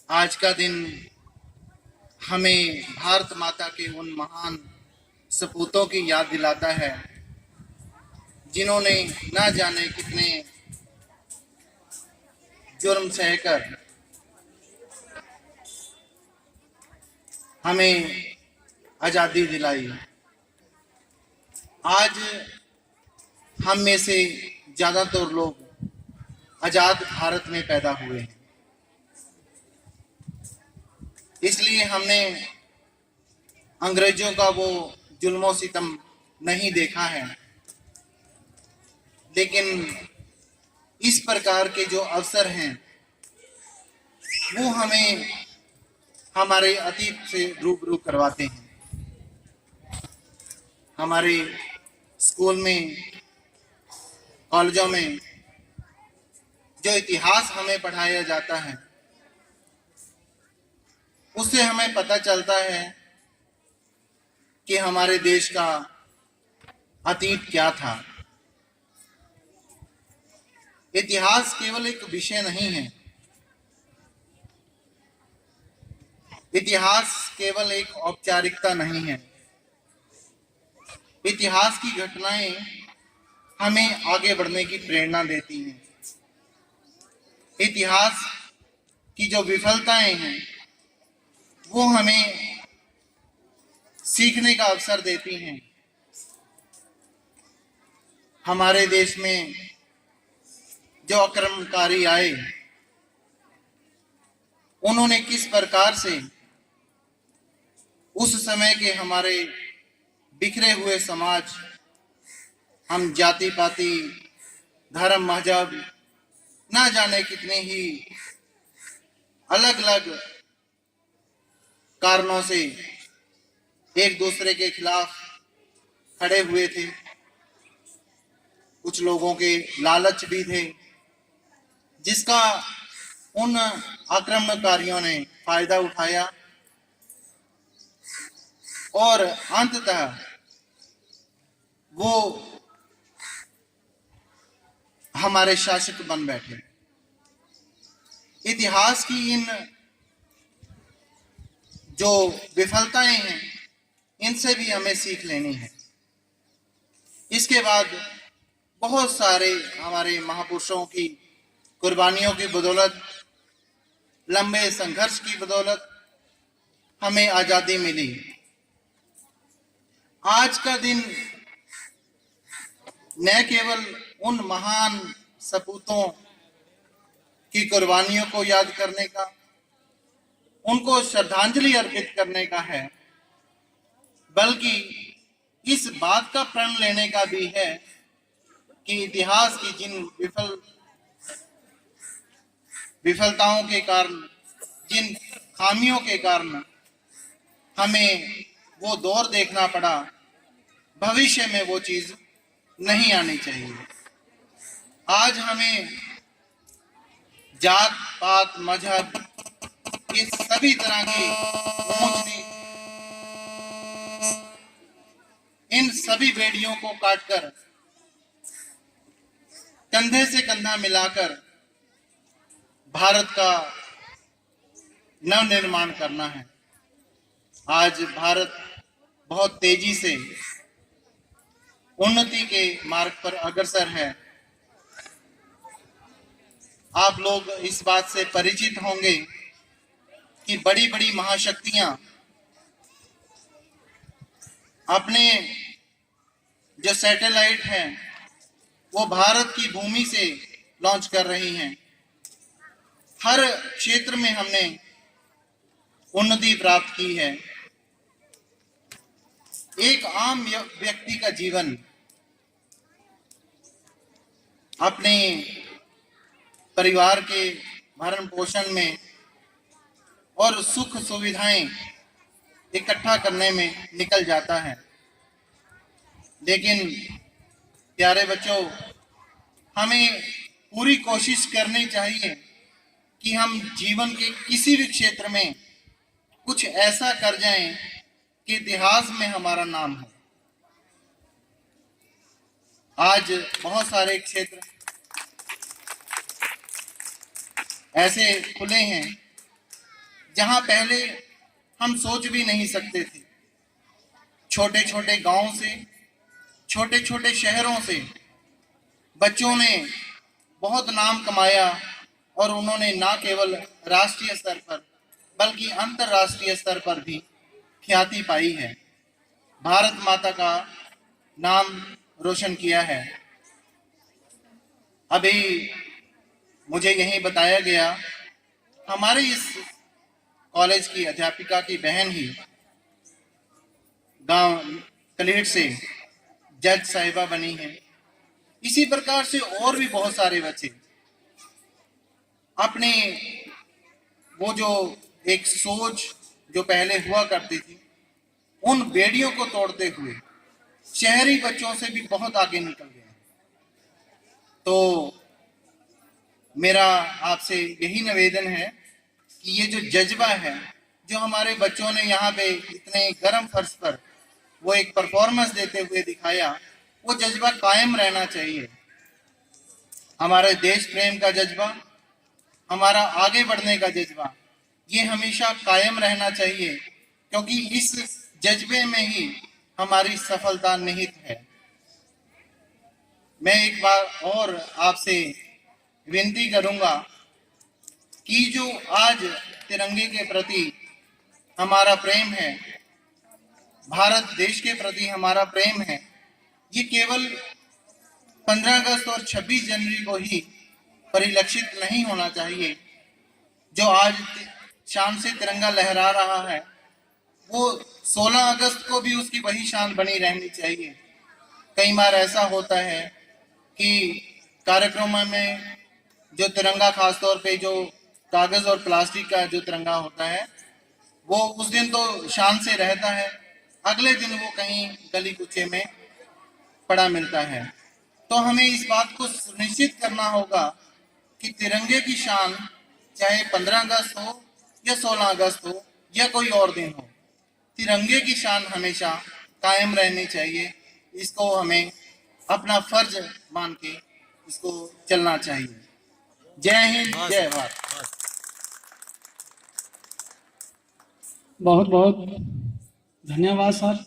आज का दिन हमें भारत माता के उन महान सपूतों की याद दिलाता है जिन्होंने ना जाने कितने जुर्म सहकर हमें आज़ादी दिलाई। आज हम में से ज़्यादातर लोग आज़ाद भारत में पैदा हुए हैं, इसलिए हमने अंग्रेजों का वो जुल्मों सितम नहीं देखा है। लेकिन इस प्रकार के जो अवसर हैं वो हमें हमारे अतीत से रूबरू करवाते हैं। हमारे स्कूल में, कॉलेजों में जो इतिहास हमें पढ़ाया जाता है उससे हमें पता चलता है कि हमारे देश का अतीत क्या था। इतिहास केवल एक विषय नहीं है, इतिहास केवल एक औपचारिकता नहीं है। इतिहास की घटनाएं हमें आगे बढ़ने की प्रेरणा देती हैं। इतिहास की जो विफलताएं हैं वो हमें सीखने का अवसर देती हैं। हमारे देश में जो आक्रमणकारी आए उन्होंने किस प्रकार से उस समय के हमारे बिखरे हुए समाज, हम जाति पाति, धर्म, मजहब, ना जाने कितने ही अलग अलग कारणों से एक दूसरे के खिलाफ खड़े हुए थे। कुछ लोगों के लालच भी थे जिसका उन आक्रमणकारियों ने फायदा उठाया और अंततः वो हमारे शासक बन बैठे। इतिहास की इन जो विफलताएं हैं इनसे भी हमें सीख लेनी है। इसके बाद बहुत सारे हमारे महापुरुषों की कुर्बानियों की बदौलत, लंबे संघर्ष की बदौलत हमें आज़ादी मिली। आज का दिन न केवल उन महान सपूतों की कुर्बानियों को याद करने का, उनको श्रद्धांजलि अर्पित करने का है, बल्कि इस बात का प्रण लेने का भी है कि इतिहास की जिन विफलताओं के कारण, जिन खामियों के कारण हमें वो दौर देखना पड़ा, भविष्य में वो चीज नहीं आनी चाहिए। आज हमें जात पात, मजहब, इस सभी तरह की ऊंच नीच, इन सभी बेड़ियों को काटकर कंधे से कंधा मिलाकर भारत का नवनिर्माण करना है। आज भारत बहुत तेजी से उन्नति के मार्ग पर अग्रसर है। आप लोग इस बात से परिचित होंगे कि बड़ी बड़ी महाशक्तियां अपने जो सैटेलाइट हैं वो भारत की भूमि से लॉन्च कर रही हैं। हर क्षेत्र में हमने उन्नति प्राप्त की है। एक आम व्यक्ति का जीवन अपने परिवार के भरण पोषण में और सुख सुविधाएं इकट्ठा करने में निकल जाता है। लेकिन प्यारे बच्चों, हमें पूरी कोशिश करनी चाहिए कि हम जीवन के किसी भी क्षेत्र में कुछ ऐसा कर जाएं कि इतिहास में हमारा नाम हो। आज बहुत सारे क्षेत्र ऐसे खुले हैं जहां पहले हम सोच भी नहीं सकते थे। छोटे छोटे गांव से, छोटे छोटे शहरों से बच्चों ने बहुत नाम कमाया और उन्होंने ना केवल राष्ट्रीय स्तर पर बल्कि अंतर्राष्ट्रीय स्तर पर भी ख्याति पाई है, भारत माता का नाम रोशन किया है। अभी मुझे यही बताया गया, हमारे इस कॉलेज की अध्यापिका की बहन ही गांव कलेट से जज साहिबा बनी है। इसी प्रकार से और भी बहुत सारे बच्चे अपने वो जो एक सोच जो पहले हुआ करती थी उन बेड़ियों को तोड़ते हुए शहरी बच्चों से भी बहुत आगे निकल गए। तो मेरा आपसे यही निवेदन है कि ये जो जज्बा है जो हमारे बच्चों ने यहाँ पे इतने गर्म फर्श पर वो एक परफॉर्मेंस देते हुए दिखाया, वो जज्बा कायम रहना चाहिए। हमारे देश प्रेम का जज्बा, हमारा आगे बढ़ने का जज्बा, ये हमेशा कायम रहना चाहिए, क्योंकि इस जज्बे में ही हमारी सफलता निहित है। मैं एक बार और आपसे विनती करूंगा कि जो आज तिरंगे के प्रति हमारा प्रेम है, भारत देश के प्रति हमारा प्रेम है, ये केवल 15 अगस्त और 26 जनवरी को ही परिलक्षित नहीं होना चाहिए। जो आज शान से तिरंगा लहरा रहा है वो 16 अगस्त को भी उसकी वही शान बनी रहनी चाहिए। कई बार ऐसा होता है कि कार्यक्रमों में जो तिरंगा, खासतौर पे जो कागज और प्लास्टिक का जो तिरंगा होता है, वो उस दिन तो शान से रहता है, अगले दिन वो कहीं गली कुचे में पड़ा मिलता है। तो हमें इस बात को सुनिश्चित करना होगा कि तिरंगे की शान चाहे 15 अगस्त हो या 16 अगस्त हो या कोई और दिन हो, तिरंगे की शान हमेशा कायम रहनी चाहिए। इसको हमें अपना फर्ज मान के इसको चलना चाहिए। जय हिंद, जय भारत। बहुत बहुत धन्यवाद सर।